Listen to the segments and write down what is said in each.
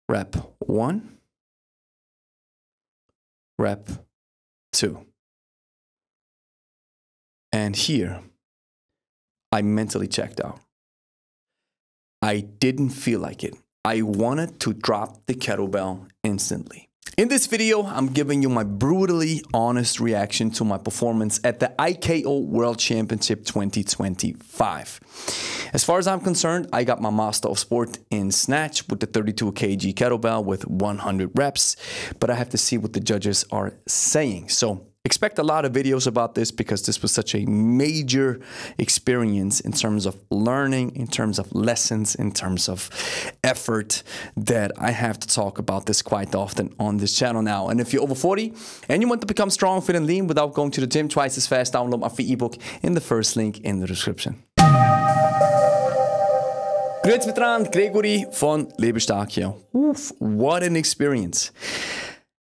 rep 1, rep 2. And here, I mentally checked out. I didn't feel like it. I wanted to drop the kettlebell instantly. In this video, I'm giving you my brutally honest reaction to my performance at the IKO World Championship 2025. As far as I'm concerned, I got my Master of Sport in snatch with the 32 kg kettlebell with 100 reps, but I have to see what the judges are saying. So expect a lot of videos about this because this was such a major experience in terms of learning, in terms of lessons, in terms of effort, that I have to talk about this quite often on this channel now. And if you're over 40 and you want to become strong, fit, and lean without going to the gym twice as fast, download my free ebook in the first link in the description. Grüezi miteinander, Gregory von Lebe hier. Oof, what an experience.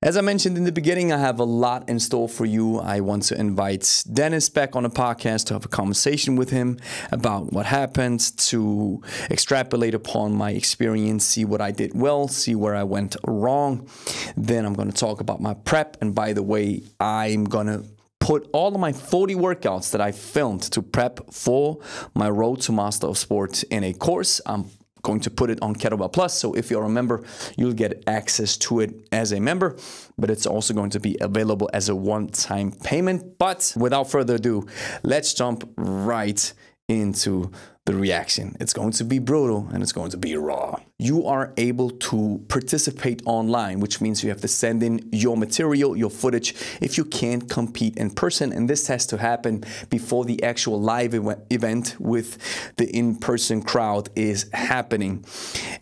As I mentioned in the beginning, I have a lot in store for you. I want to invite Dennis back on the podcast to have a conversation with him about what happened, to extrapolate upon my experience, see what I did well, see where I went wrong. Then I'm going to talk about my prep. And by the way, I'm going to put all of my 40 workouts that I filmed to prep for my Road to Master of Sport in a course. I'm going to put it on Kettlebell Plus, so if you're a member, you'll get access to it as a member, but it's also going to be available as a one-time payment. But without further ado, let's jump right into the reaction. It's going to be brutal and it's going to be raw. You are able to participate online, which means you have to send in your material, your footage, if you can't compete in person. And this has to happen before the actual live event with the in-person crowd is happening.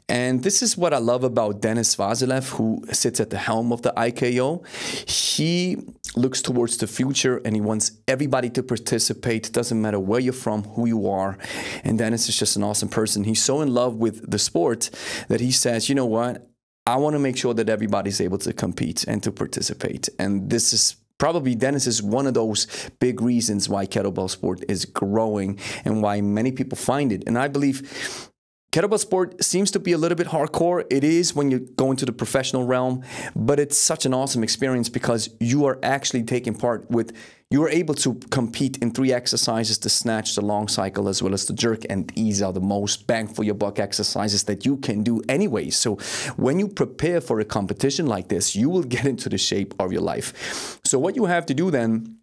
And this is what I love about Dennis Vasilev, who sits at the helm of the IKO. He looks towards the future and he wants everybody to participate. Doesn't matter where you're from, who you are. And Dennis is just an awesome person. He's so in love with the sport that he says, you know what? I want to make sure that everybody's able to compete and to participate. And this is probably, Dennis is one of those big reasons why kettlebell sport is growing and why many people find it. And I believe kettlebell sport seems to be a little bit hardcore. It is when you go into the professional realm, but it's such an awesome experience because you are actually taking part with, you are able to compete in 3 exercises: the snatch, the long cycle, as well as the jerk. And these are the most bang for your buck exercises that you can do anyway. So when you prepare for a competition like this, you will get into the shape of your life. So what you have to do then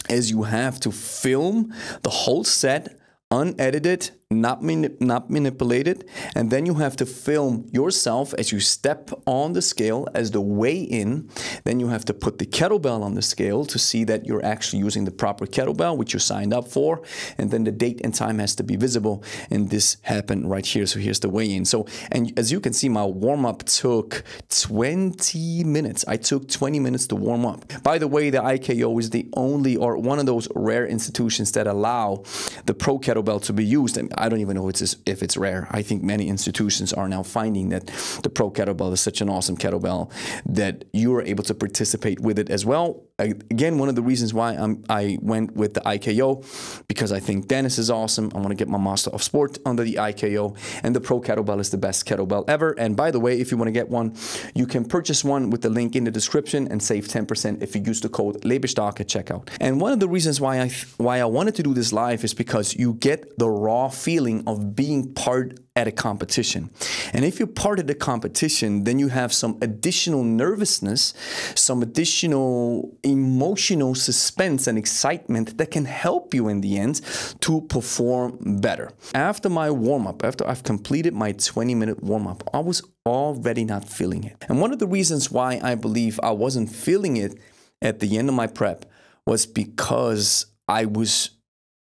is you have to film the whole set, unedited, not manipulated, and then you have to film yourself as you step on the scale as the weigh-in. Then you have to put the kettlebell on the scale to see that you're actually using the proper kettlebell, which you signed up for, and then the date and time has to be visible, and this happened right here. So here's the weigh-in. So, and as you can see, my warm-up took 20 minutes. I took 20 minutes to warm up. By the way, the IKO is the only, or one of those rare institutions that allow the pro kettlebell to be used. And I don't even know if it's rare. I think many institutions are now finding that the pro kettlebell is such an awesome kettlebell that you are able to participate with it as well. Again, one of the reasons why I went with the IKO, because I think Dennis is awesome. I want to get my Master of Sport under the IKO, and the pro kettlebell is the best kettlebell ever. And by the way, if you want to get one, you can purchase one with the link in the description and save 10% if you use the code Lebe at checkout. And one of the reasons why I wanted to do this live is because you get the raw feeling of being part at a competition. And if you're part of the competition, then you have some additional nervousness, some additional emotional suspense and excitement that can help you in the end to perform better. After my warm-up, after I've completed my 20-minute warm-up, I was already not feeling it. And one of the reasons why I believe I wasn't feeling it at the end of my prep was because I was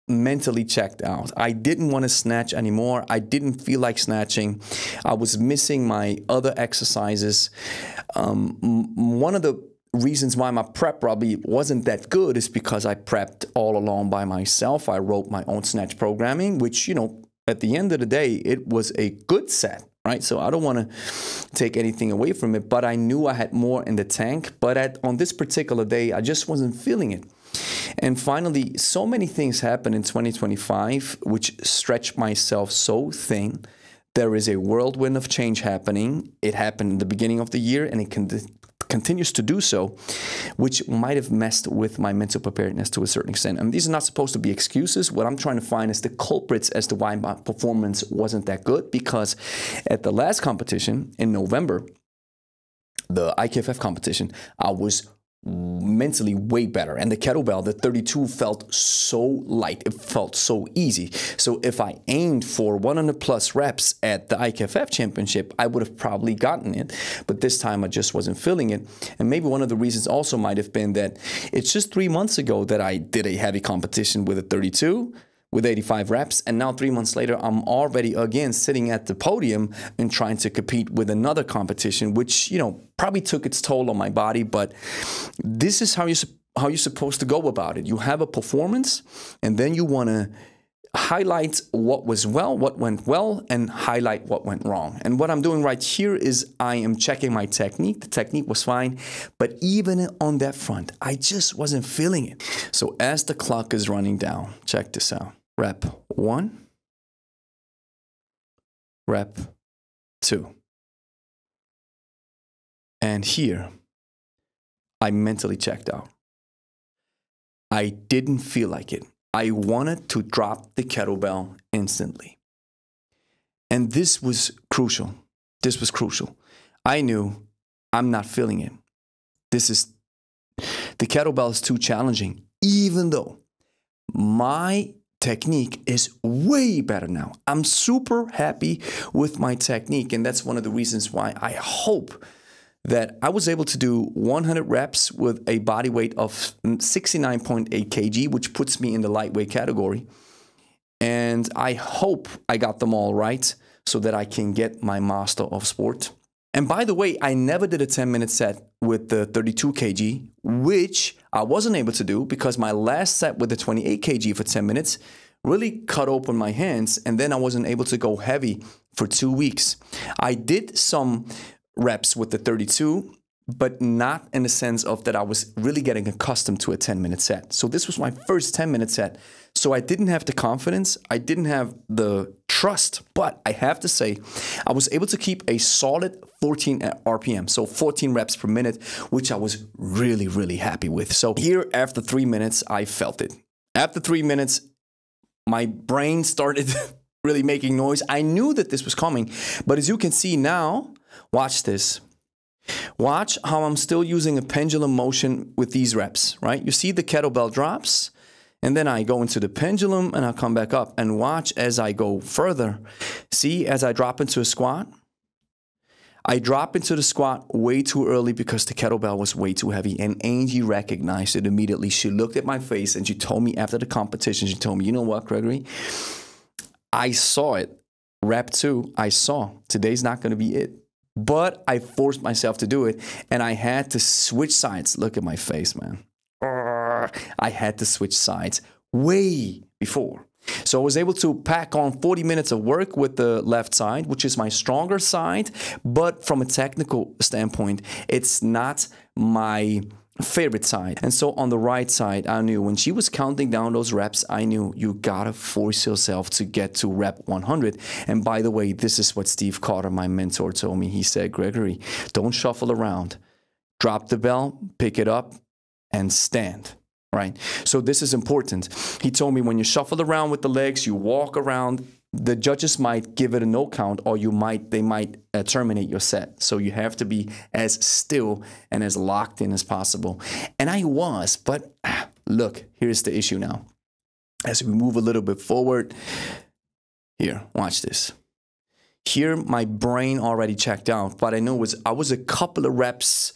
mentally checked out. I didn't want to snatch anymore. I didn't feel like snatching. I was missing my other exercises. One of the reasons why my prep probably wasn't that good is because I prepped all along by myself. I wrote my own snatch programming, which, you know, at the end of the day, it was a good set, right? So I don't want to take anything away from it, but I knew I had more in the tank. But on this particular day, I just wasn't feeling it. And finally, so many things happened in 2025 which stretched myself so thin there is a whirlwind of change happening. It happened in the beginning of the year, and it continues to do so, which might have messed with my mental preparedness to a certain extent. And these are not supposed to be excuses. What I'm trying to find is the culprits as to why my performance wasn't that good, because at the last competition in November, the IKFF competition, I was mentally way better, and the kettlebell, the 32, felt so light. It felt so easy. So if I aimed for 100 plus reps at the IKFF championship, I would have probably gotten it, but this time I just wasn't feeling it. And maybe one of the reasons also might have been that it's just 3 months ago that I did a heavy competition with a 32 with 85 reps, and now 3 months later, I'm already again sitting at the podium and trying to compete with another competition, which, you know, probably took its toll on my body. But this is how you're supposed to go about it. You have a performance, and then you want to highlight what went well, and highlight what went wrong. And what I'm doing right here is I am checking my technique. The technique was fine, but even on that front, I just wasn't feeling it. So as the clock is running down, check this out. Rep 1, rep 2. And here, I mentally checked out. I didn't feel like it. I wanted to drop the kettlebell instantly. And this was crucial. This was crucial. I knew I'm not feeling it. The kettlebell is too challenging, even though my technique is way better now. I'm super happy with my technique, and that's one of the reasons why I hope that I was able to do 100 reps with a body weight of 69.8 kg, which puts me in the lightweight category. And I hope I got them all right so that I can get my Master of Sport. And by the way, I never did a 10-minute set with the 32 kg, which I wasn't able to do because my last set with the 28 kg for 10 minutes really cut open my hands, and then I wasn't able to go heavy for 2 weeks. I did some reps with the 32, but not in the sense of that I was really getting accustomed to a 10-minute set. So this was my first 10-minute set. So I didn't have the confidence, I didn't have the trust, but I have to say, I was able to keep a solid 14 RPM, so 14 reps per minute, which I was really, really happy with. So here, after 3 minutes, I felt it. After 3 minutes, my brain started really making noise. I knew that this was coming, but as you can see now, watch this. Watch how I'm still using a pendulum motion with these reps, right? You see the kettlebell drops, and then I go into the pendulum and I'll come back up, and watch as I go further. See, as I drop into a squat, I drop into the squat way too early because the kettlebell was way too heavy, and Angie recognized it immediately. She looked at my face and she told me after the competition, she told me, you know what, Gregory? I saw it. Rep 2, I saw. Today's not going to be it. But I forced myself to do it, and I had to switch sides. Look at my face, man. I had to switch sides way before. So I was able to pack on 40 minutes of work with the left side, which is my stronger side. But from a technical standpoint, it's not my favorite side. And so on the right side, I knew when she was counting down those reps, I knew you gotta force yourself to get to rep 100. And by the way, this is what Steve Carter, my mentor, told me. He said, Gregory, don't shuffle around. Drop the bell, pick it up, and stand. Right? So this is important. He told me when you shuffle around with the legs, you walk around, the judges might give it a no count, or they might terminate your set. So you have to be as still and as locked in as possible. And I was, but look, here's the issue now. As we move a little bit forward, here, watch this. Here, my brain already checked out, but I know I was a couple of reps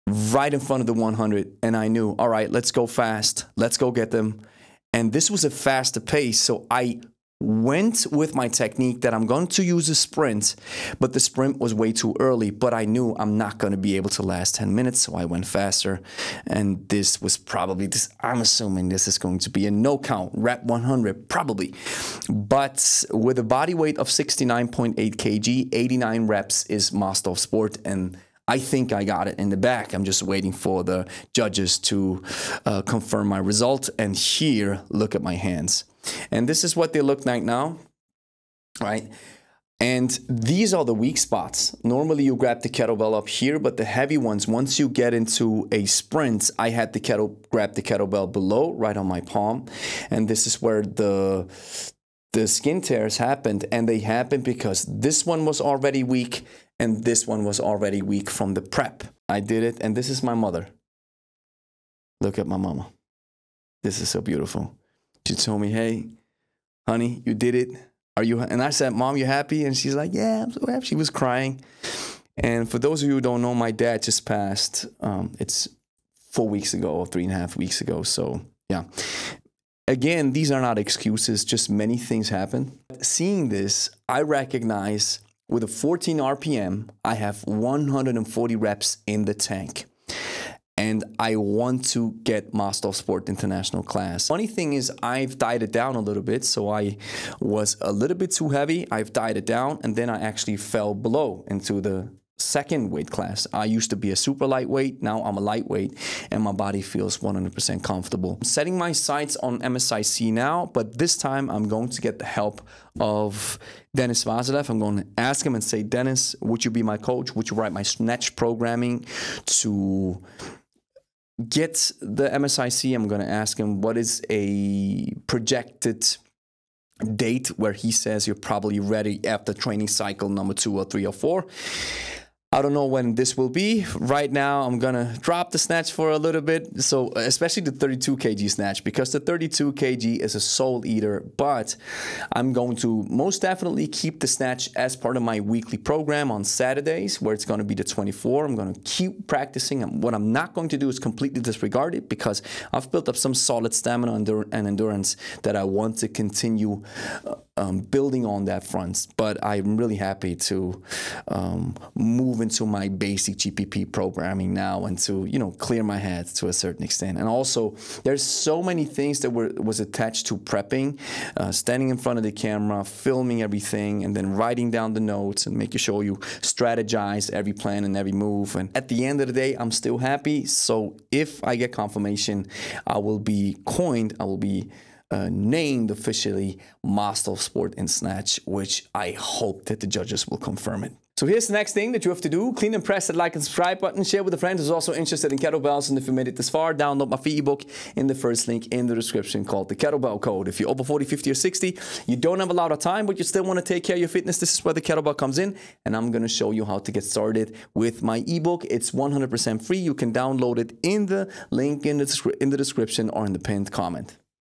right in front of the 100, and I knew, all right, let's go fast. Let's go get them. And this was a faster pace, so I went with my technique that I'm going to use a sprint, but the sprint was way too early, but I knew I'm not going to be able to last 10 minutes, so I went faster, and this was probably, I'm assuming this is going to be a no count, rep 100, probably. But with a body weight of 69.8 kg, 89 reps is Master of Sport, and I think I got it in the back. I'm just waiting for the judges to confirm my result. And here, look at my hands. And this is what they look like now, right? And these are the weak spots. Normally you grab the kettlebell up here, but the heavy ones, once you get into a sprint, I had the grab the kettlebell below, right on my palm. And this is where the skin tears happened. And they happened because this one was already weak and this one was already weak from the prep. I did it, and this is my mother. Look at my mama. This is so beautiful. She told me, hey, honey, you did it. Are you? And I said, Mom, you happy? And she's like, yeah, I'm so happy. She was crying. And for those of you who don't know, my dad just passed. It's 4 weeks ago or 3.5 weeks ago. So yeah. Again, these are not excuses, just many things happen. Seeing this, I recognize with a 14 RPM, I have 140 reps in the tank. And I want to get Master of Sport International class. Funny thing is, I've dieted down a little bit, so I was a little bit too heavy. I've dieted down, and then I actually fell below into the second weight class. I used to be a super lightweight, now I'm a lightweight, and my body feels 100% comfortable. I'm setting my sights on MSIC now, but this time I'm going to get the help of Dennis Vasilev. I'm going to ask him and say, Dennis, would you be my coach? Would you write my snatch programming to get the MSIC? I'm going to ask him what is a projected date where he says you're probably ready after training cycle number 2 or 3 or 4. I don't know when this will be. Right now, I'm gonna drop the snatch for a little bit. So especially the 32 kg snatch, because the 32 kg is a soul eater, but I'm going to most definitely keep the snatch as part of my weekly program on Saturdays, where it's gonna be the 24. I'm gonna keep practicing. And what I'm not going to do is completely disregard it, because I've built up some solid stamina and endurance that I want to continue building on that front. But I'm really happy to move into my basic GPP programming now and to, you know, clear my head to a certain extent. And also, there's so many things that was attached to prepping, standing in front of the camera, filming everything, and then writing down the notes and making sure you strategize every plan and every move. And at the end of the day, I'm still happy. So if I get confirmation, I will be named officially Master of Sport in Snatch, which I hope that the judges will confirm it. So here's the next thing that you have to do. Clean and press that like and subscribe button. Share with a friend who's also interested in kettlebells. And if you made it this far, download my free ebook in the first link in the description called the Kettlebell Code. If you're over 40, 50, or 60, you don't have a lot of time, but you still want to take care of your fitness, this is where the kettlebell comes in. And I'm going to show you how to get started with my ebook. It's 100% free. You can download it in the link in the description or in the pinned comment.